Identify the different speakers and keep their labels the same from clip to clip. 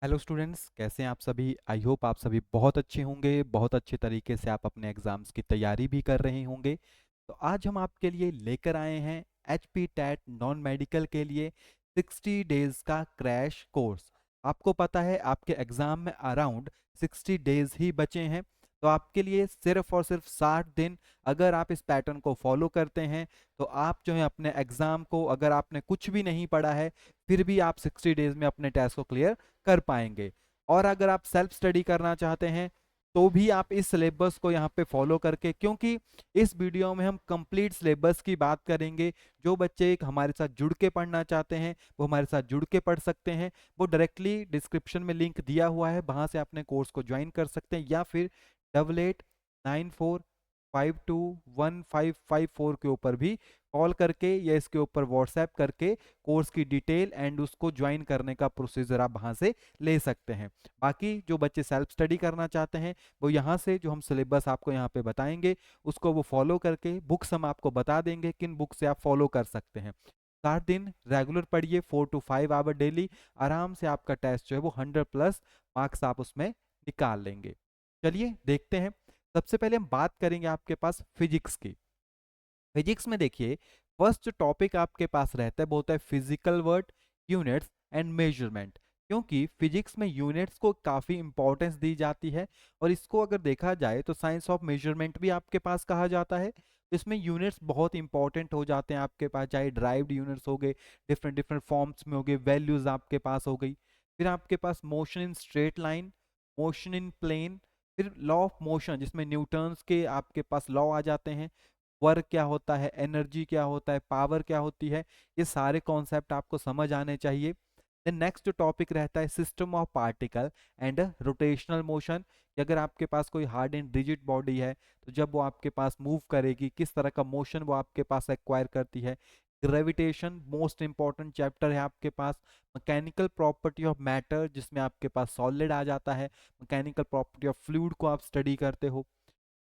Speaker 1: Hello students, कैसे हैं आप सभी। आई होप आप सभी बहुत अच्छे होंगे, बहुत अच्छे तरीके से आप अपने एग्जाम्स की तैयारी भी कर रहे होंगे। तो आज हम आपके लिए लेकर आए हैं H P TET non medical के लिए 60 डेज का क्रैश कोर्स। आपको पता है आपके एग्ज़ाम में अराउंड 60 डेज ही बचे हैं। तो आपके लिए सिर्फ और सिर्फ 60 दिन, अगर आप इस पैटर्न को फॉलो करते हैं तो आप जो है अपने एग्ज़ाम को, अगर आपने कुछ भी नहीं पढ़ा है फिर भी आप 60 डेज में अपने टेस्ट को क्लियर कर पाएंगे। और अगर आप सेल्फ स्टडी करना चाहते हैं तो भी आप इस सिलेबस को यहाँ पे फॉलो करके, क्योंकि इस वीडियो में हम कंप्लीट सिलेबस की बात करेंगे। जो बच्चे हमारे साथ जुड़ के पढ़ना चाहते हैं वो हमारे साथ जुड़ के पढ़ सकते हैं। वो डायरेक्टली डिस्क्रिप्शन में लिंक दिया हुआ है, वहां से अपने कोर्स को ज्वाइन कर सकते हैं, या फिर 8894521554 के ऊपर भी कॉल करके या इसके ऊपर व्हाट्सएप करके कोर्स की डिटेल एंड उसको ज्वाइन करने का प्रोसीजर आप वहां से ले सकते हैं। बाकी जो बच्चे सेल्फ स्टडी करना चाहते हैं वो यहाँ से जो हम सिलेबस आपको यहाँ पे बताएंगे उसको वो फॉलो करके, बुक्स हम आपको बता देंगे किन बुक से आप फॉलो कर सकते हैं। 60 दिन रेगुलर पढ़िए, 4 to 5 आवर डेली। आराम से आपका टेस्ट जो है वो 100+ मार्क्स आप उसमें निकाल लेंगे। चलिए देखते हैं। सबसे पहले हम बात करेंगे आपके पास फिजिक्स की। फिजिक्स में देखिए, फर्स्ट जो टॉपिक आपके पास रहता है वो होता है physical word, units and measurement. क्योंकि फिजिक्स में यूनिट्स को काफ़ी इंपॉर्टेंस दी जाती है, और इसको अगर देखा जाए तो साइंस ऑफ मेजरमेंट भी आपके पास कहा जाता है। इसमें यूनिट्स बहुत इंपॉर्टेंट हो जाते हैं आपके पास, चाहे ड्राइव्ड यूनिट्स हो गए, डिफरेंट डिफरेंट फॉर्म्स में हो गए, वैल्यूज आपके पास हो गई। फिर आपके पास motion in straight line, motion in plane, फिर लॉ ऑफ मोशन जिसमें न्यूटन्स के आपके पास लॉ आ जाते हैं। वर्क क्या होता है, एनर्जी क्या होता है, पावर क्या होती है, ये सारे कॉन्सेप्ट आपको समझ आने चाहिए। देन नेक्स्ट जो टॉपिक रहता है system of particle and rotational motion. अगर आपके पास कोई हार्ड एंड रिजिड बॉडी है तो जब वो आपके पास मूव करेगी किस तरह का मोशन वो आपके पास एक्वायर करती है। ग्रेविटेशन मोस्ट इंपॉर्टेंट चैप्टर है आपके पास। मैकेनिकल प्रॉपर्टी ऑफ मैटर जिसमें आपके पास सॉलिड आ जाता है। मैकेनिकल प्रॉपर्टी ऑफ फ्लूइड को आप स्टडी करते हो।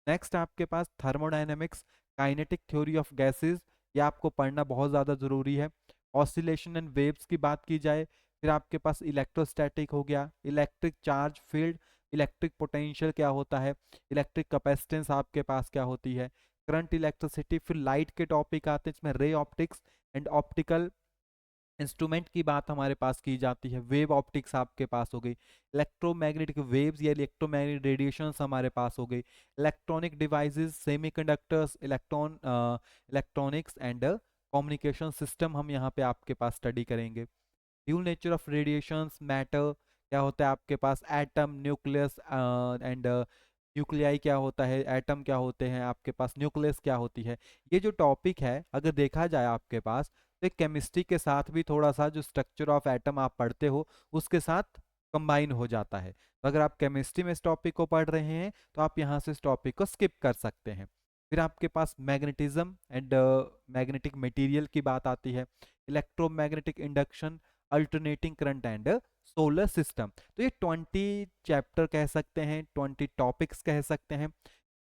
Speaker 1: नेक्स्ट आपके पास thermodynamics, kinetic theory of gases, ये आपको पढ़ना बहुत ज़्यादा ज़रूरी है। ऑसिलेशन एंड वेव्स की बात की जाए, फिर आपके पास इलेक्ट्रोस्टैटिक हो गया, electric charge field, electric potential क्या होता है, इलेक्ट्रिक कैपेसिटेंस आपके पास क्या होती है, करंट, इलेक्ट्रिसिटी। फिर लाइट के टॉपिक आते हैं जिसमें ray optics and optical instrument की बात हमारे पास की जाती है। वेव ऑप्टिक्स आपके पास हो गई, इलेक्ट्रोमैग्नेटिक वेव्स या इलेक्ट्रोमैग्नेटिक रेडिएशंस हमारे पास हो गई, electronic devices, semiconductors, electronics and communication system हम यहाँ पे आपके पास स्टडी करेंगे। Dual nature of radiations, matter क्या होता है आपके पास, एटम, न्यूक्लियस एंड न्यूक्लियाई क्या होता है, एटम क्या होते हैं आपके पास, न्यूक्लियस क्या होती है। ये जो टॉपिक है अगर देखा जाए आपके पास तो केमिस्ट्री के साथ भी थोड़ा सा जो स्ट्रक्चर ऑफ एटम आप पढ़ते हो उसके साथ कंबाइन हो जाता है। तो अगर आप केमिस्ट्री में इस टॉपिक को पढ़ रहे हैं तो आप यहाँ से इस टॉपिक को स्किप कर सकते हैं। फिर आपके पास मैग्नेटिज्म एंड मैग्नेटिक मटेरियल की बात आती है, electromagnetic induction, alternating current and solar system. तो ये 20 चैप्टर कह सकते हैं, 20 टॉपिक्स कह सकते हैं।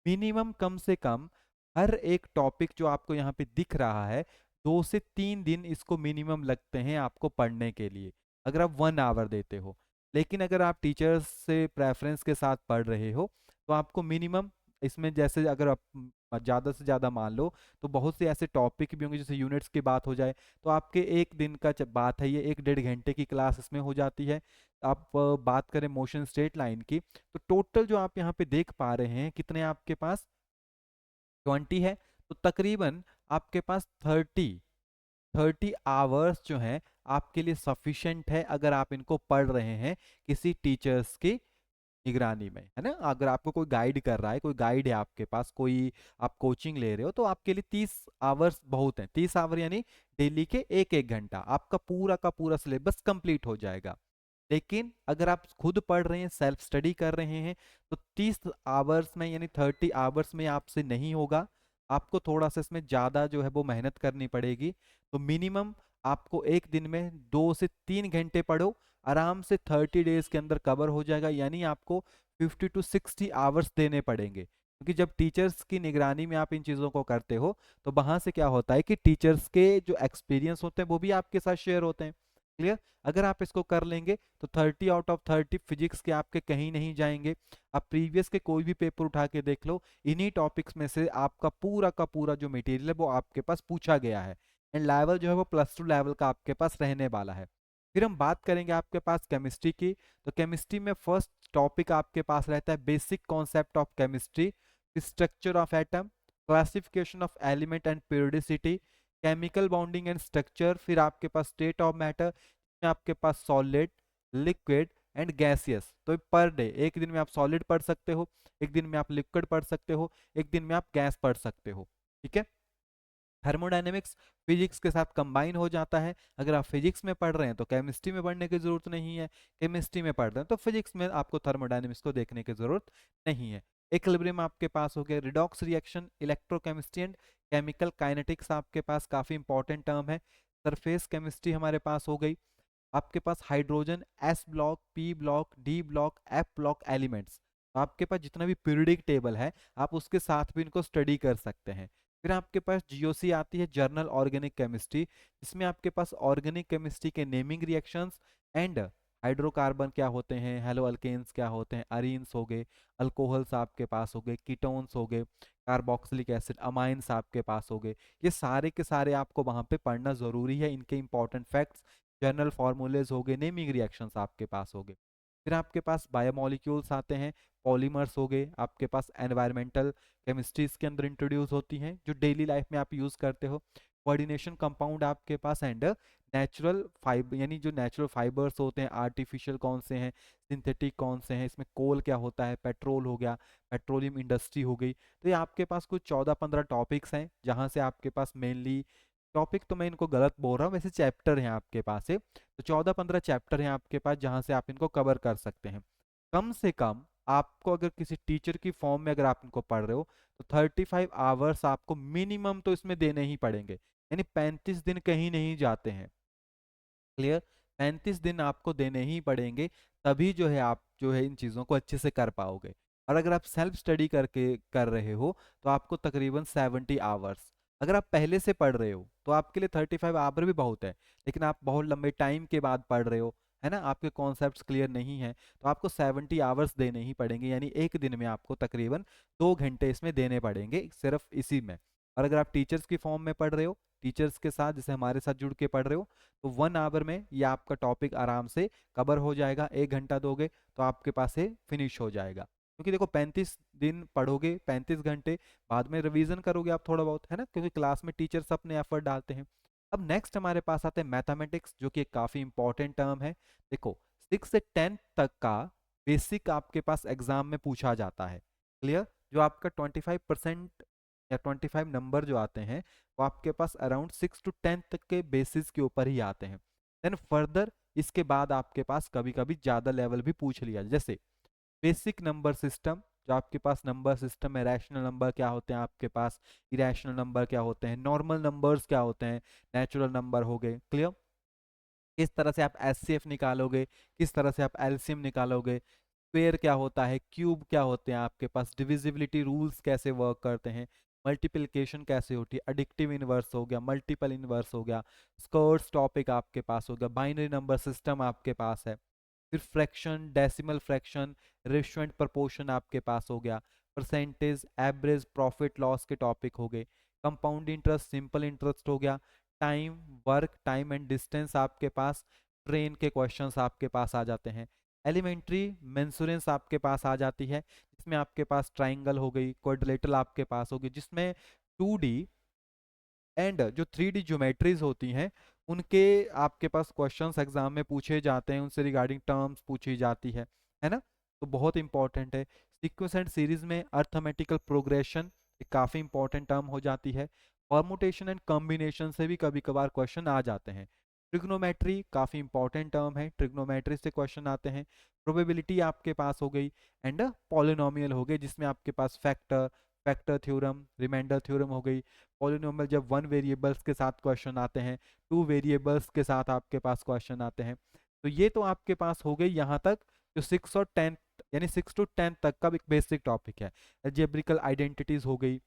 Speaker 1: मिनिमम कम से कम हर एक टॉपिक जो आपको यहाँ पे दिख रहा है 2 से 3 दिन इसको मिनिमम लगते हैं आपको पढ़ने के लिए, अगर आप 1 आवर देते हो। लेकिन अगर आप टीचर्स से प्रेफरेंस के साथ पढ़ रहे हो तो आपको मिनिमम इसमें, जैसे अगर आप ज़्यादा से ज़्यादा मान लो तो बहुत से ऐसे टॉपिक भी होंगे, जैसे यूनिट्स की बात हो जाए तो आपके एक दिन का जब बात है, ये 1 डेढ़ घंटे की क्लास इसमें हो जाती है। आप बात करें मोशन स्ट्रेट लाइन की तो टोटल जो आप यहाँ पे देख पा रहे हैं कितने आपके पास 20 है। तो तकरीबन आपके पास 30 आवर्स जो हैं आपके लिए सफिशिएंट है अगर आप इनको पढ़ रहे हैं किसी टीचर्स की निगरानी में, है ना। अगर आपको कोई गाइड कर रहा है, कोई गाइड है आपके पास, कोई आप कोचिंग ले रहे हो तो आपके लिए 30 आवर्स बहुत हैं। 30 आवर यानी डेली के एक एक घंटा आपका पूरा का पूरा सिलेबस कंप्लीट हो जाएगा। लेकिन अगर आप खुद पढ़ रहे हैं, सेल्फ स्टडी कर रहे हैं तो 30 आवर्स में यानी 30 आवर्स में आपसे नहीं होगा। आपको थोड़ा सा इसमें ज़्यादा जो है वो मेहनत करनी पड़ेगी। तो मिनिमम आपको एक दिन में 2 से 3 घंटे पढ़ो, आराम से 30 डेज के अंदर कवर हो जाएगा। यानी आपको 50 to 60 आवर्स देने पड़ेंगे, क्योंकि जब टीचर्स की निगरानी में आप इन चीज़ों को करते हो तो वहाँ से क्या होता है कि टीचर्स के जो एक्सपीरियंस होते हैं वो भी आपके साथ शेयर होते हैं। क्लियर? अगर आप इसको कर लेंगे तो 30 आउट ऑफ 30 फिजिक्स के आपके कहीं नहीं जाएंगे। आप प्रीवियस के कोई भी पेपर उठा के देख लो, इन्हीं टॉपिक्स में से आपका पूरा का पूरा जो मटेरियल है वो आपके पास पूछा गया है। एंड लेवल जो है वो +2 लेवल का आपके पास रहने वाला है। फिर हम बात करेंगे आपके पास केमिस्ट्री की। तो केमिस्ट्री में फर्स्ट टॉपिक आपके पास रहता है basic concept of chemistry, structure of atom, classification of element and periodicity, chemical bonding and structure, फिर आपके पास स्टेट ऑफ मैटर में आपके पास सॉलिड, लिक्विड एंड गैसियस। तो पर डे एक दिन में आप सॉलिड पढ़ सकते हो, एक दिन में आप लिक्विड पढ़ सकते हो, एक दिन में आप गैस पढ़ सकते हो। ठीक है? थर्मोडायनेमिक्स फिजिक्स के साथ कंबाइन हो जाता है। अगर आप फिजिक्स में पढ़ रहे हैं तो केमिस्ट्री में पढ़ने की जरूरत नहीं है, केमिस्ट्री में पढ़ रहे हैं तो फिजिक्स में आपको थर्मोडायनेमिक्स को देखने की जरूरत नहीं है। इक्विलिब्रियम आपके पास हो गया, redox reaction, electrochemistry and chemical kinetics आपके पास काफी इंपॉर्टेंट टर्म है। सरफेस केमिस्ट्री हमारे पास हो गई। आपके पास hydrogen, S block, P block, D block, F block elements, आपके पास जितना भी पीरियोडिक टेबल है आप उसके साथ भी इनको स्टडी कर सकते हैं। फिर आपके पास जीओसी आती है, जर्नल ऑर्गेनिक केमिस्ट्री, जिसमें आपके पास ऑर्गेनिक केमिस्ट्री के नेमिंग रिएक्शंस एंड हाइड्रोकार्बन क्या होते हैं, हेलो अल्केन्स क्या होते हैं, अरीन्स हो गए, अल्कोहल्स आपके पास हो गए, कीटोन्स हो गए, कार्बोक्सिलिक एसिड, अमाइंस आपके पास हो गए। ये सारे के सारे आपको वहां पे पढ़ना जरूरी है, इनके इंपॉर्टेंट फैक्ट्स, जनरल फार्मूलेज हो गए, नेमिंग रिएक्शंस आपके पास हो गए। फिर आपके पास बायोमोलिक्यूल्स आते हैं, पॉलीमर्स हो गए, आपके पास एनवायरमेंटल केमिस्ट्री इसके अंदर इंट्रोड्यूस होती हैं जो डेली लाइफ में आप यूज करते हो। कोऑर्डिनेशन कंपाउंड आपके पास एंड नेचुरल फाइबर, यानी जो नेचुरल फाइबर्स होते हैं, आर्टिफिशियल कौन से हैं, सिंथेटिक कौन से हैं, इसमें कोल क्या होता है, पेट्रोल हो गया, पेट्रोलियम इंडस्ट्री हो गई। तो ये आपके पास कुछ 14-15 टॉपिक्स हैं जहाँ से आपके पास मेनली, टॉपिक तो मैं इनको गलत बोल रहा हूँ, वैसे चैप्टर हैं आपके पास है, तो 14-15 चैप्टर हैं आपके पास जहाँ से आप इनको कवर कर सकते हैं। कम से कम आपको अगर किसी टीचर की फॉर्म में अगर आप इनको पढ़ रहे हो तो 35 आवर्स आपको मिनिमम तो इसमें देने ही पड़ेंगे, यानी 35 दिन कहीं नहीं जाते हैं। क्लियर? 35 दिन आपको देने ही पड़ेंगे, तभी जो है आप जो है इन चीज़ों को अच्छे से कर पाओगे। और अगर आप सेल्फ स्टडी करके कर रहे हो तो आपको तकरीबन 70 आवर्स, अगर आप पहले से पढ़ रहे हो तो आपके लिए 35 आवर भी बहुत है, लेकिन आप बहुत लंबे टाइम के बाद पढ़ रहे हो, है ना, आपके कॉन्सेप्ट्स क्लियर नहीं है, तो आपको 70 आवर्स देने ही पड़ेंगे, यानी एक दिन में आपको तकरीबन 2 घंटे इसमें देने पड़ेंगे सिर्फ इसी में। और अगर आप टीचर्स की फॉर्म में पढ़ रहे हो, टीचर्स के साथ जैसे हमारे साथ जुड़ के पढ़ रहे हो, तो 1 आवर में ये आपका टॉपिक आराम से कवर हो जाएगा। 1 घंटा दोगे तो आपके पास से फिनिश हो जाएगा, क्योंकि देखो 35 दिन पढ़ोगे, 35 घंटे, बाद में रिवीजन करोगे आप थोड़ा बहुत, है ना, क्योंकि क्लास में टीचर्स अपने एफर्ट डालते हैं। अब नेक्स्ट हमारे पास आते हैं मैथमेटिक्स, जो कि एक काफी इंपॉर्टेंट टर्म है। देखो 6 से 10 तक का बेसिक आपके पास एग्जाम में पूछा जाता है। क्लियर? जो आपका 25% या 25 नंबर जो आते हैं वो आपके पास अराउंड 6 to 10 तक के बेसिस के ऊपर ही आते हैं। देन फर्दर इसके बाद आपके पास कभी कभी ज्यादा लेवल भी पूछ लिया, जैसे बेसिक नंबर सिस्टम, जो आपके पास नंबर सिस्टम है, रैशनल नंबर क्या होते हैं आपके पास, इरेशनल नंबर क्या होते हैं, नॉर्मल नंबर्स क्या होते हैं, नेचुरल नंबर हो गए। क्लियर? किस तरह से आप एचसीएफ निकालोगे, किस तरह से आप एलसीएम निकालोगे, स्क्वेयर क्या होता है, क्यूब क्या होते हैं आपके पास, डिविजिबिलिटी रूल्स कैसे वर्क करते हैं, मल्टीप्लिकेशन कैसे होती है, एडिक्टिव इनवर्स हो गया, मल्टीपल इनवर्स हो गया, स्क्वायर्स टॉपिक आपके पास हो गया, बाइनरी नंबर सिस्टम आपके पास है, फिर fraction, decimal fraction, ratio and proportion आपके पास हो गया, परसेंटेज, एवरेज, प्रॉफिट लॉस के टॉपिक हो गए, कंपाउंड इंटरेस्ट, सिंपल इंटरेस्ट हो गया, time, work, time and distance आपके पास, ट्रेन के क्वेश्चंस आपके पास आ जाते हैं, एलिमेंट्री मेंसुरेंस आपके पास आ जाती है, जिसमें आपके पास ट्राइंगल हो गई, क्वाड्रिलेटरल आपके पास होगी, जिसमें 2D एंड जो 3D ज्योमेट्रीज होती हैं उनके आपके पास क्वेश्चंस एग्जाम में पूछे जाते हैं, उनसे रिगार्डिंग टर्म्स पूछी जाती है ना, तो बहुत इंपॉर्टेंट है। सीक्वेंस एंड सीरीज में अर्थमेटिकल प्रोग्रेशन एक काफी इंपॉर्टेंट टर्म हो जाती है। परमुटेशन एंड कॉम्बिनेशन से भी कभी कभार क्वेश्चन आ जाते हैं। ट्रिग्नोमेट्री काफी इंपॉर्टेंट टर्म है, ट्रिग्नोमेट्री से क्वेश्चन आते हैं। प्रोबेबिलिटी आपके पास हो गई एंड पॉलिनोमियल हो गए, जिसमें आपके पास factor, factor theorem, remainder theorem हो गई। पॉलिनोमियल जब 1 वेरिएबल्स के साथ क्वेश्चन आते हैं, 2 वेरिएबल्स के साथ आपके पास क्वेश्चन आते हैं। तो ये तो आपके पास हो गई यहाँ तक जो 6 और 10, यानी 6 to 10 तक का एक बेसिक टॉपिक है। अलजेब्रिकल आइडेंटिटीज हो गई,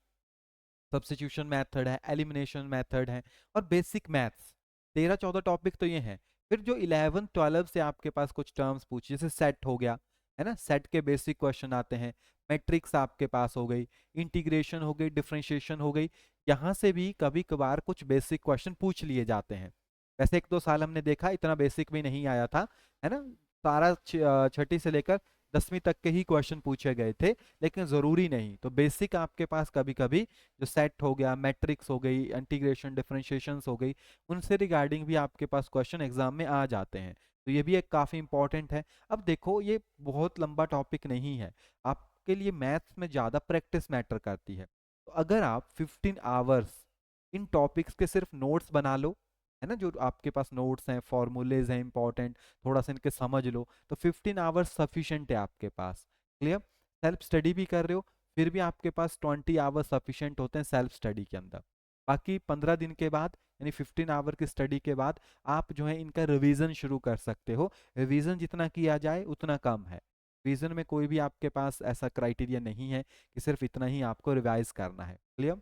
Speaker 1: सब्स्टिट्यूशन मेथड है, एलिमिनेशन मेथड है और बेसिक मैथ्स। 13-14 टॉपिक तो ये हैं। फिर जो 11 12 से आपके पास कुछ टर्म्स पूछी, जैसे सेट हो गया, है ना, सेट के बेसिक क्वेश्चन आते हैं। मैट्रिक्स आपके पास हो गई, इंटीग्रेशन हो गई, डिफरेंशिएशन हो गई। यहाँ से भी कभी कभार कुछ बेसिक क्वेश्चन पूछ लिए जाते हैं। वैसे 1 2 साल हमने देखा इतना बेसिक भी नहीं आया था, है ना, सारा छठी से लेकर 10वीं तक के ही क्वेश्चन पूछे गए थे, लेकिन जरूरी नहीं। तो बेसिक आपके पास कभी कभी जो सेट हो गया, मैट्रिक्स हो गई, इंटीग्रेशन डिफरेंशिएशंस हो गई, उनसे रिगार्डिंग भी आपके पास क्वेश्चन एग्जाम में आ जाते हैं। तो ये भी एक काफ़ी इंपॉर्टेंट है। अब देखो ये बहुत लंबा टॉपिक नहीं है, आपके लिए मैथ्स में ज़्यादा प्रैक्टिस मैटर करती है। तो अगर आप 15 आवर्स इन टॉपिक्स के सिर्फ नोट्स बना लो, है ना, जो आपके पास नोट्स हैं, फॉर्मूलेज हैं इंपॉर्टेंट, थोड़ा सा इनके समझ लो, तो 15 आवर्स सफिशेंट है आपके पास। क्लियर? सेल्फ स्टडी भी कर रहे हो, फिर भी आपके पास 20 आवर्स सफिशेंट होते हैं सेल्फ स्टडी के अंदर। बाकी 15 दिन के बाद, यानी 15 आवर की स्टडी के बाद, आप जो है इनका रिवीजन शुरू कर सकते हो। रिवीजन जितना किया जाए उतना कम है। रिवीजन में कोई भी आपके पास ऐसा क्राइटेरिया नहीं है कि सिर्फ इतना ही आपको रिवाइज करना है। क्लियर?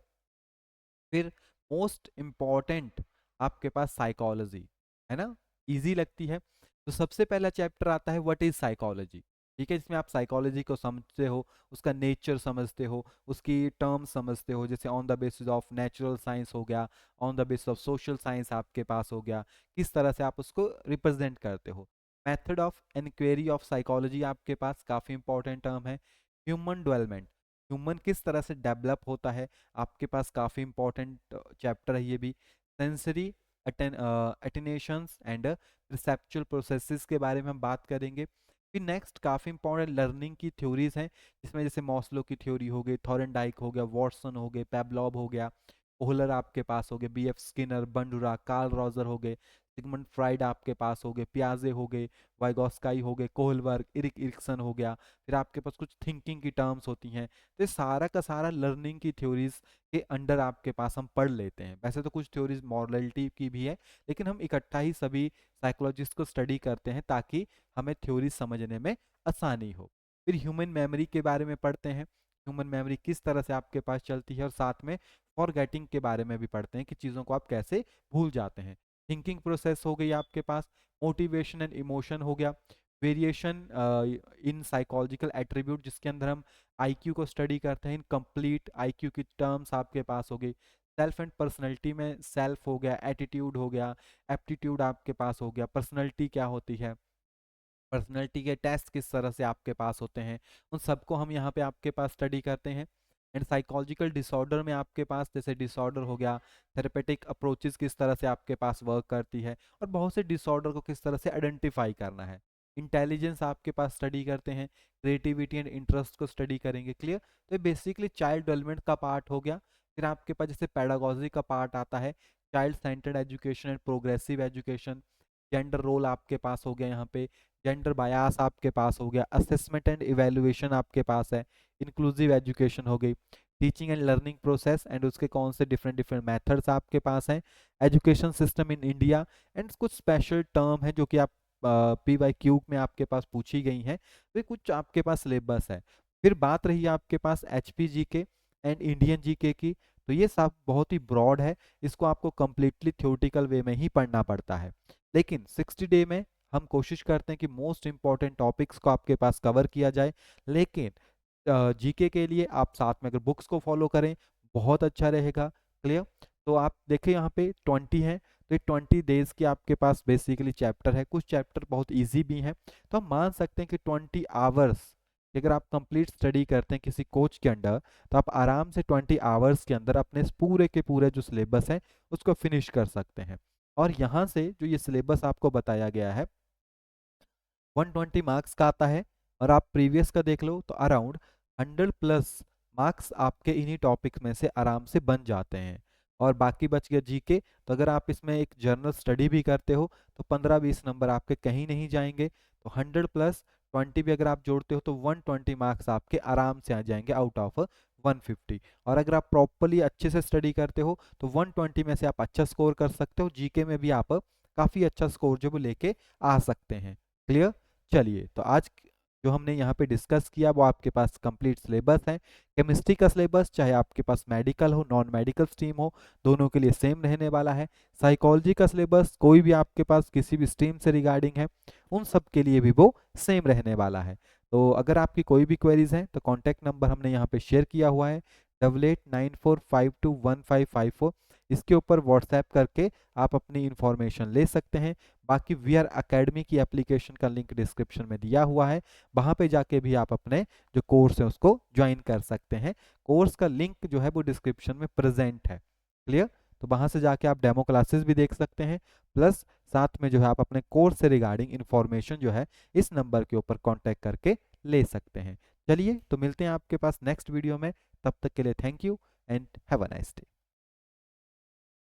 Speaker 1: फिर मोस्ट इम्पॉर्टेंट आपके पास साइकोलॉजी, है ना, इजी लगती है। तो सबसे पहला चैप्टर आता है व्हाट इज साइकोलॉजी। ठीक है, जिसमें आप साइकोलॉजी को समझते हो, उसका नेचर समझते हो, उसकी टर्म समझते हो, जैसे on the basis of natural science हो गया, on the basis of social science आपके पास हो गया, किस तरह से आप उसको रिप्रेजेंट करते हो। Method of inquiry of psychology आपके पास काफ़ी इंपॉर्टेंट टर्म है। ह्यूमन डेवलपमेंट, ह्यूमन किस तरह से डेवलप होता है, आपके पास काफ़ी इंपॉर्टेंट चैप्टर है ये भी। सेंसरी अटेनेशंस एंड परसेप्चुअल प्रोसेसेस के बारे में हम बात करेंगे। फिर नेक्स्ट काफ़ी इंपॉर्टेंट लर्निंग की थ्योरीज हैं, जिसमें जैसे मॉस्लो की थ्योरी हो गई, थॉरनडाइक हो गया, वॉटसन हो गए, पेवलॉव हो गया, ओहलर आपके पास हो गए, B F Skinner, Bandura, Carl Roger हो गए, सिगमंड फ्राइड आपके पास हो गए, पियाजे हो गए, वाइगोस्काई हो गए, कोहलबर्ग, इरिक इरिक्सन हो गया। फिर आपके पास कुछ थिंकिंग की टर्म्स होती हैं। तो ये सारा का सारा लर्निंग की थ्योरीज के अंडर आपके पास हम पढ़ लेते हैं। वैसे तो कुछ थ्योरीज मॉरलिटी की भी है, लेकिन हम इकट्ठा ही सभी साइकोलॉजिस्ट को स्टडी करते हैं ताकि हमें थ्योरी समझने में आसानी हो। फिर ह्यूमन मेमोरी के बारे में पढ़ते हैं, ह्यूमन मेमोरी किस तरह से आपके पास चलती है, और साथ में फॉरगेटिंग के बारे में भी पढ़ते हैं कि चीज़ों को आप कैसे भूल जाते हैं। थिंकिंग प्रोसेस हो गई आपके पास, मोटिवेशन एंड इमोशन हो गया, वेरिएशन इन साइकोलॉजिकल एट्रीब्यूट, जिसके अंदर हम आईक्यू को स्टडी करते हैं। इन कंप्लीट आईक्यू की टर्म्स आपके पास हो गई। सेल्फ एंड पर्सनैलिटी में सेल्फ हो गया, एटीट्यूड हो गया, एप्टीट्यूड आपके पास हो गया, पर्सनैलिटी क्या होती है, पर्सनैलिटी के टेस्ट किस तरह से आपके पास होते हैं, उन सबको हम यहाँ पे आपके पास स्टडी करते हैं। एंड साइकोलॉजिकल डिसऑर्डर में आपके पास जैसे डिसऑर्डर हो गया, थेरेपेटिक अप्रोचेस किस तरह से आपके पास वर्क करती है, और बहुत से डिसऑर्डर को किस तरह से आइडेंटिफाई करना है। इंटेलिजेंस आपके पास स्टडी करते हैं, क्रिएटिविटी एंड इंटरेस्ट को स्टडी करेंगे। क्लियर? तो ये बेसिकली चाइल्ड डेवलपमेंट का पार्ट हो गया। फिर आपके पास जैसे पेडागोजी का पार्ट आता है, child centred education and progressive education, gender role आपके पास हो गया, यहाँ पे जेंडर बायास आपके पास हो गया, असेसमेंट एंड इवेल्युएशन आपके पास है, इंक्लूसिव एजुकेशन हो गई, teaching and learning process and उसके कौन से डिफरेंट डिफरेंट मेथड्स आपके पास हैं, education system in India, and कुछ स्पेशल टर्म है जो कि आप PYQ में आपके पास पूछी गई हैं, तो ये कुछ आपके पास सिलेबस है। फिर बात रही आपके पास HPGK एंड इंडियन जीके की, तो ये सब बहुत ही ब्रॉड है, इसको आपको कम्प्लीटली थ्योरेटिकल वे में ही पढ़ना पड़ता है। लेकिन 60 डे में हम कोशिश करते हैं कि मोस्ट इंपॉर्टेंट टॉपिक्स को आपके पास कवर किया जाए। लेकिन जीके के लिए आप साथ में अगर बुक्स को फॉलो करें बहुत अच्छा रहेगा। क्लियर? तो आप देखें यहाँ पे 20 है, तो ये 20 डेज की आपके पास बेसिकली चैप्टर है, कुछ चैप्टर बहुत इजी भी हैं। तो हम मान सकते हैं कि 20 आवर्स अगर आप कंप्लीट स्टडी करते हैं किसी कोच के अंडर, तो आप आराम से 20 आवर्स के अंदर अपने इस पूरे के पूरे जो सिलेबस है उसको फिनिश कर सकते हैं। और यहाँ से जो ये सिलेबस आपको बताया गया है 120 मार्क्स का आता है, और आप प्रीवियस का देख लो तो अराउंड 100+ मार्क्स आपके इन्हीं टॉपिक्स में से आराम से बन जाते हैं। और बाकी बच गया जीके, तो अगर आप इसमें एक जर्नल स्टडी भी करते हो तो 15-20 नंबर आपके कहीं नहीं जाएंगे। तो 100+20 भी अगर आप जोड़ते हो तो 120 मार्क्स आपके आराम से आ जाएंगे आउट ऑफ 150। और अगर आप प्रॉपरली अच्छे से स्टडी करते हो तो 120 में से आप अच्छा स्कोर कर सकते हो, जीके में भी आप काफ़ी अच्छा स्कोर जो वो लेके आ सकते हैं। क्लियर? चलिए, तो आज जो हमने यहाँ पे डिस्कस किया वो आपके पास कंप्लीट सिलेबस है। केमिस्ट्री का सिलेबस चाहे आपके पास मेडिकल हो नॉन मेडिकल स्ट्रीम हो, दोनों के लिए सेम रहने वाला है। साइकोलॉजी का सिलेबस कोई भी आपके पास किसी भी स्ट्रीम से रिगार्डिंग है उन सब के लिए भी वो सेम रहने वाला है। तो अगर आपकी कोई भी क्वेरीज हैं तो कॉन्टैक्ट नंबर हमने यहाँ पे शेयर किया हुआ है 8894521554। इसके ऊपर व्हाट्सएप करके आप अपनी इंफॉर्मेशन ले सकते हैं। बाकी वी आर अकेडमी की एप्लीकेशन का लिंक डिस्क्रिप्शन में दिया हुआ है, वहाँ पे जाके भी आप अपने जो कोर्स है उसको ज्वाइन कर सकते हैं। कोर्स का लिंक जो है वो डिस्क्रिप्शन में प्रेजेंट है। क्लियर? तो वहाँ से जाके आप डेमो क्लासेस भी देख सकते हैं, प्लस साथ में जो है आप अपने कोर्स से रिगार्डिंग इंफॉर्मेशन जो है इस नंबर के ऊपर कॉन्टैक्ट करके ले सकते हैं। चलिए तो मिलते हैं आपके पास नेक्स्ट वीडियो में, तब तक के लिए thank you and have a nice day.